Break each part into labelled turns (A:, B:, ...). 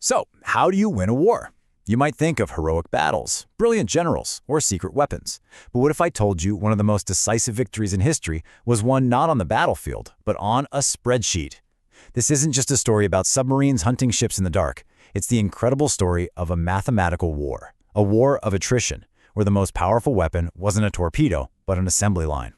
A: So, how do you win a war? You might think of heroic battles, brilliant generals, or secret weapons. But what if I told you one of the most decisive victories in history was won not on the battlefield, but on a spreadsheet? This isn't just a story about submarines hunting ships in the dark. It's the incredible story of a mathematical war, a war of attrition, where the most powerful weapon wasn't a torpedo, but an assembly line.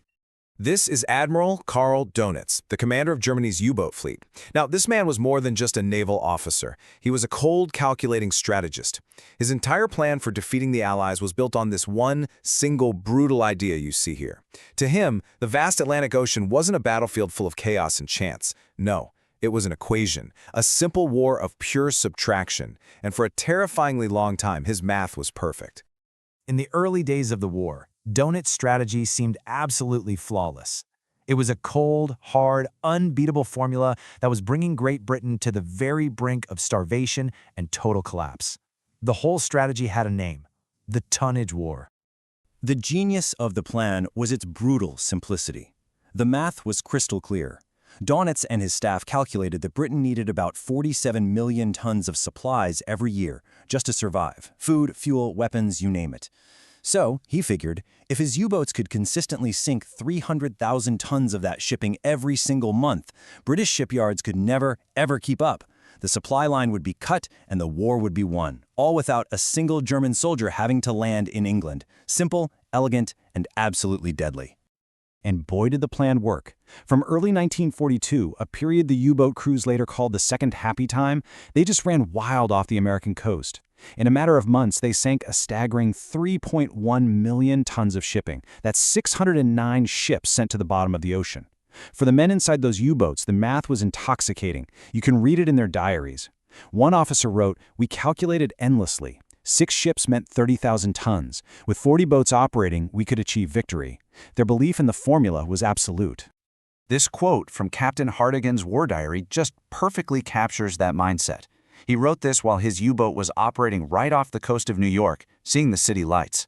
B: This is Admiral Karl Dönitz, the commander of Germany's U-boat fleet. Now, this man was more than just a naval officer. He was a cold, calculating strategist. His entire plan for defeating the Allies was built on this one single brutal idea you see here. To him, the vast Atlantic Ocean wasn't a battlefield full of chaos and chance. No, it was an equation, a simple war of pure subtraction. And for a terrifyingly long time, his math was perfect.
C: In the early days of the war, Dönitz's strategy seemed absolutely flawless. It was a cold, hard, unbeatable formula that was bringing Great Britain to the very brink of starvation and total collapse. The whole strategy had a name: the Tonnage War.
D: The genius of the plan was its brutal simplicity. The math was crystal clear. Dönitz and his staff calculated that Britain needed about 47 million tons of supplies every year just to survive: food, fuel, weapons, you name it. So, he figured, if his U-boats could consistently sink 300,000 tons of that shipping every single month, British shipyards could never, ever keep up. The supply line would be cut and the war would be won, all without a single German soldier having to land in England. Simple, elegant, and absolutely deadly.
C: And boy did the plan work. From early 1942, a period the U-boat crews later called the Second Happy Time, they just ran wild off the American coast. In a matter of months, they sank a staggering 3.1 million tons of shipping. That's 609 ships sent to the bottom of the ocean. For the men inside those U-boats, the math was intoxicating. You can read it in their diaries. One officer wrote, "We calculated endlessly. 6 ships meant 30,000 tons. With 40 boats operating, we could achieve victory." Their belief in the formula was absolute.
E: This quote from Captain Hartigan's war diary just perfectly captures that mindset. He wrote this while his U-boat was operating right off the coast of New York, seeing the city lights.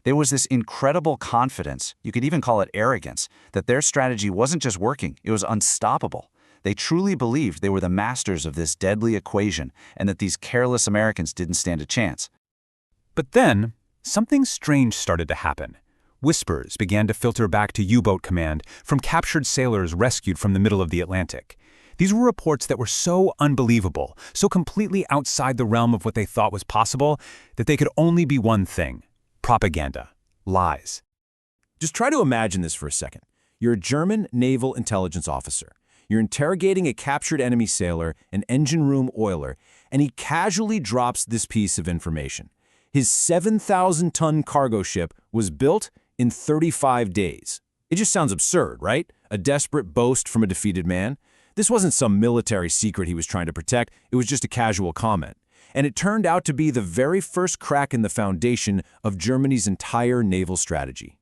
E: There was this incredible confidence, you could even call it arrogance, that their strategy wasn't just working, it was unstoppable. They truly believed they were the masters of this deadly equation and that these careless Americans didn't stand a chance.
F: But then, something strange started to happen. Whispers began to filter back to U-boat command from captured sailors rescued from the middle of the Atlantic. These were reports that were so unbelievable, so completely outside the realm of what they thought was possible, that they could only be one thing: propaganda, lies.
B: Just try to imagine this for a second. You're a German naval intelligence officer. You're interrogating a captured enemy sailor, an engine room oiler, and he casually drops this piece of information. His 7,000-ton cargo ship was built in 35 days. It just sounds absurd, right? A desperate boast from a defeated man. This wasn't some military secret he was trying to protect, it was just a casual comment. And it turned out to be the very first crack in the foundation of Germany's entire naval strategy.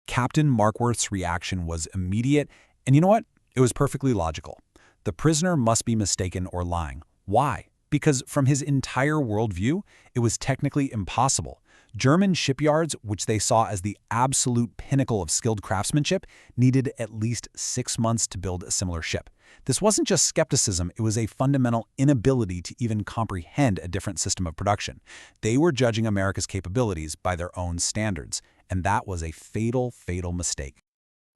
F: Captain Markworth's reaction was immediate, and you know what? It was perfectly logical. The prisoner must be mistaken or lying. Why? Because from his entire worldview, it was technically impossible. German shipyards, which they saw as the absolute pinnacle of skilled craftsmanship, needed at least 6 months to build a similar ship. This wasn't just skepticism, it was a fundamental inability to even comprehend a different system of production. They were judging America's capabilities by their own standards, and that was a fatal, fatal mistake.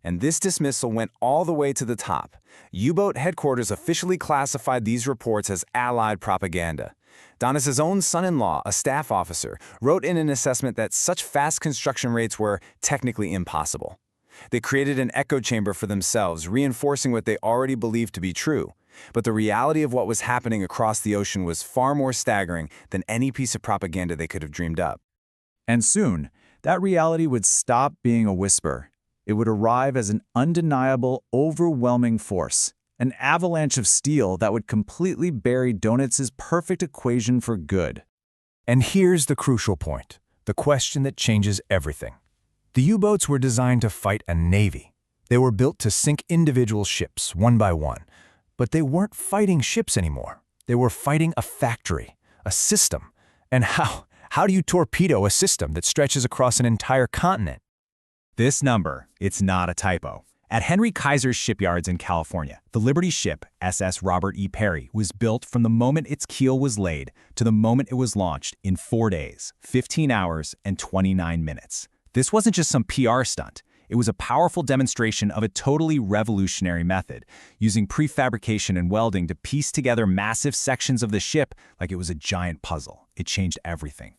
B: And this dismissal went all the way to the top. U-boat headquarters officially classified these reports as Allied propaganda. Dönitz's own son-in-law, a staff officer, wrote in an assessment that such fast construction rates were technically impossible. They created an echo chamber for themselves, reinforcing what they already believed to be true. But the reality of what was happening across the ocean was far more staggering than any piece of propaganda they could have dreamed up.
G: And soon, that reality would stop being a whisper. It would arrive as an undeniable, overwhelming force, an avalanche of steel that would completely bury Dönitz's perfect equation for good.
A: And here's the crucial point, the question that changes everything. The U-boats were designed to fight a navy. They were built to sink individual ships, one by one. But they weren't fighting ships anymore. They were fighting a factory, a system. And how do you torpedo a system that stretches across an entire continent?
H: This number, it's not a typo.
C: At Henry Kaiser's shipyards in California, the Liberty ship, SS Robert E. Peary, was built from the moment its keel was laid to the moment it was launched in 4 days, 15 hours, and 29 minutes. This wasn't just some PR stunt. It was a powerful demonstration of a totally revolutionary method, using prefabrication and welding to piece together massive sections of the ship like it was a giant puzzle. It changed everything.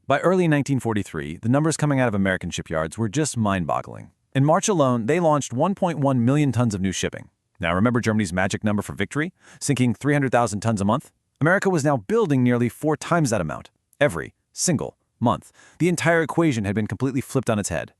B: By early 1943, the numbers coming out of American shipyards were just mind-boggling. In March alone, they launched 1.1 million tons of new shipping. Now remember Germany's magic number for victory, sinking 300,000 tons a month? America was now building nearly 4 times that amount, every single month. The entire equation had been completely flipped on its head.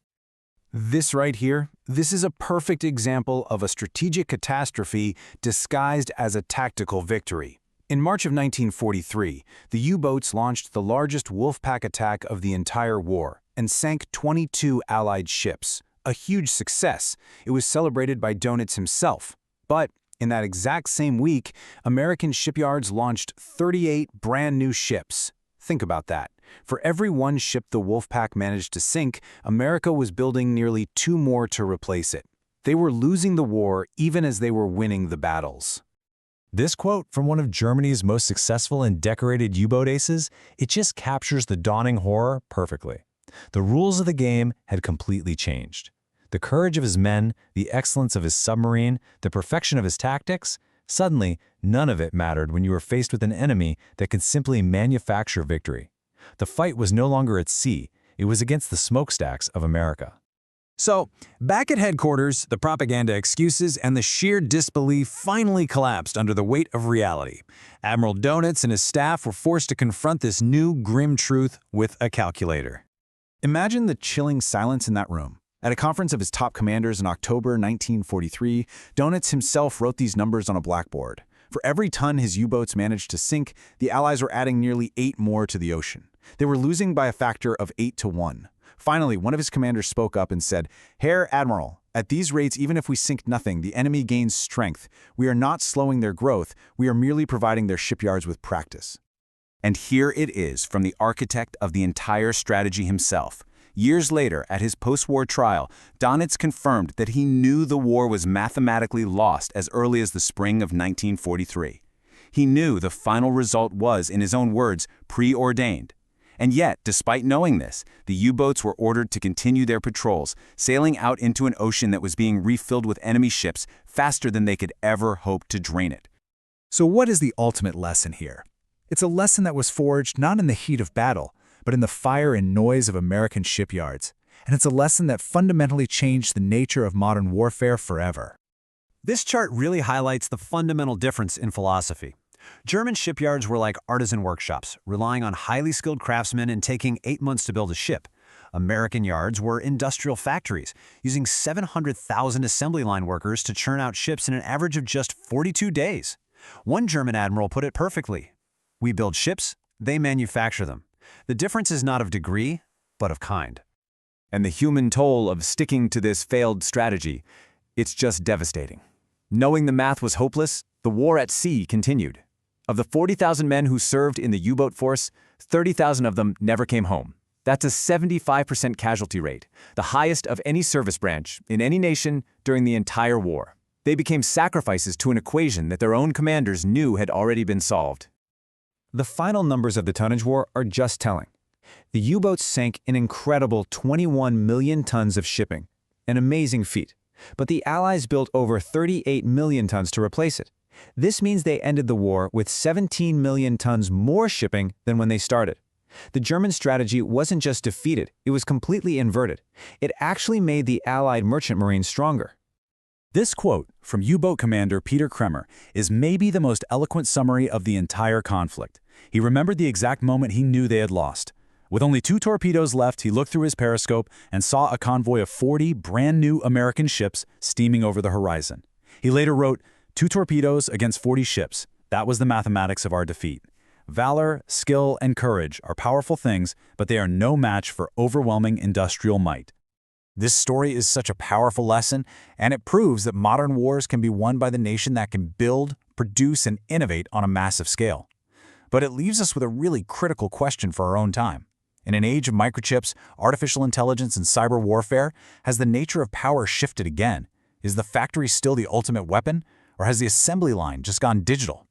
H: This right here, this is a perfect example of a strategic catastrophe disguised as a tactical victory. In March of 1943, the U-boats launched the largest Wolfpack attack of the entire war and sank 22 Allied ships. A huge success. It was celebrated by Dönitz himself. But in that exact same week, American shipyards launched 38 brand new ships. Think about that. For every one ship the Wolfpack managed to sink, America was building nearly 2 more to replace it. They were losing the war even as they were winning the battles.
C: This quote from one of Germany's most successful and decorated U-boat aces, it just captures the dawning horror perfectly. The rules of the game had completely changed. The courage of his men, the excellence of his submarine, the perfection of his tactics, suddenly none of it mattered when you were faced with an enemy that could simply manufacture victory. The fight was no longer at sea, it was against the smokestacks of America.
F: So, back at headquarters, the propaganda excuses and the sheer disbelief finally collapsed under the weight of reality. Admiral Dönitz and his staff were forced to confront this new, grim truth with a calculator.
C: Imagine the chilling silence in that room. At a conference of his top commanders in October 1943, Dönitz himself wrote these numbers on a blackboard. For every ton his U-boats managed to sink, the Allies were adding nearly 8 more to the ocean. They were losing by a factor of 8 to 1. Finally, one of his commanders spoke up and said, "Herr Admiral, at these rates, even if we sink nothing, the enemy gains strength. We are not slowing their growth, we are merely providing their shipyards with practice."
E: And here it is from the architect of the entire strategy himself. Years later, at his post-war trial, Dönitz confirmed that he knew the war was mathematically lost as early as the spring of 1943. He knew the final result was, in his own words, preordained. And yet, despite knowing this, the U-boats were ordered to continue their patrols, sailing out into an ocean that was being refilled with enemy ships faster than they could ever hope to drain it.
A: So what is the ultimate lesson here? It's a lesson that was forged not in the heat of battle, but in the fire and noise of American shipyards. And it's a lesson that fundamentally changed the nature of modern warfare forever.
D: This chart really highlights the fundamental difference in philosophy. German shipyards were like artisan workshops, relying on highly skilled craftsmen and taking 8 months to build a ship. American yards were industrial factories, using 700,000 assembly line workers to churn out ships in an average of just 42 days. One German admiral put it perfectly: "We build ships, they manufacture them. The difference is not of degree, but of kind."
C: And the human toll of sticking to this failed strategy, it's just devastating. Knowing the math was hopeless, the war at sea continued. Of the 40,000 men who served in the U-boat force, 30,000 of them never came home. That's a 75% casualty rate, the highest of any service branch in any nation during the entire war. They became sacrifices to an equation that their own commanders knew had already been solved.
I: The final numbers of the Tonnage War are just telling. The U-boats sank an incredible 21 million tons of shipping, an amazing feat. But the Allies built over 38 million tons to replace it. This means they ended the war with 17 million tons more shipping than when they started. The German strategy wasn't just defeated, it was completely inverted. It actually made the Allied merchant marines stronger.
A: This quote from U-boat commander Peter Kremer is maybe the most eloquent summary of the entire conflict. He remembered the exact moment he knew they had lost. With only 2 torpedoes left, he looked through his periscope and saw a convoy of 40 brand new American ships steaming over the horizon. He later wrote, "2 torpedoes against 40 ships. That was the mathematics of our defeat. Valor, skill, and courage are powerful things, but they are no match for overwhelming industrial might." This story is such a powerful lesson, and it proves that modern wars can be won by the nation that can build, produce, and innovate on a massive scale. But it leaves us with a really critical question for our own time. In an age of microchips, artificial intelligence, and cyber warfare, has the nature of power shifted again? Is the factory still the ultimate weapon, or has the assembly line just gone digital?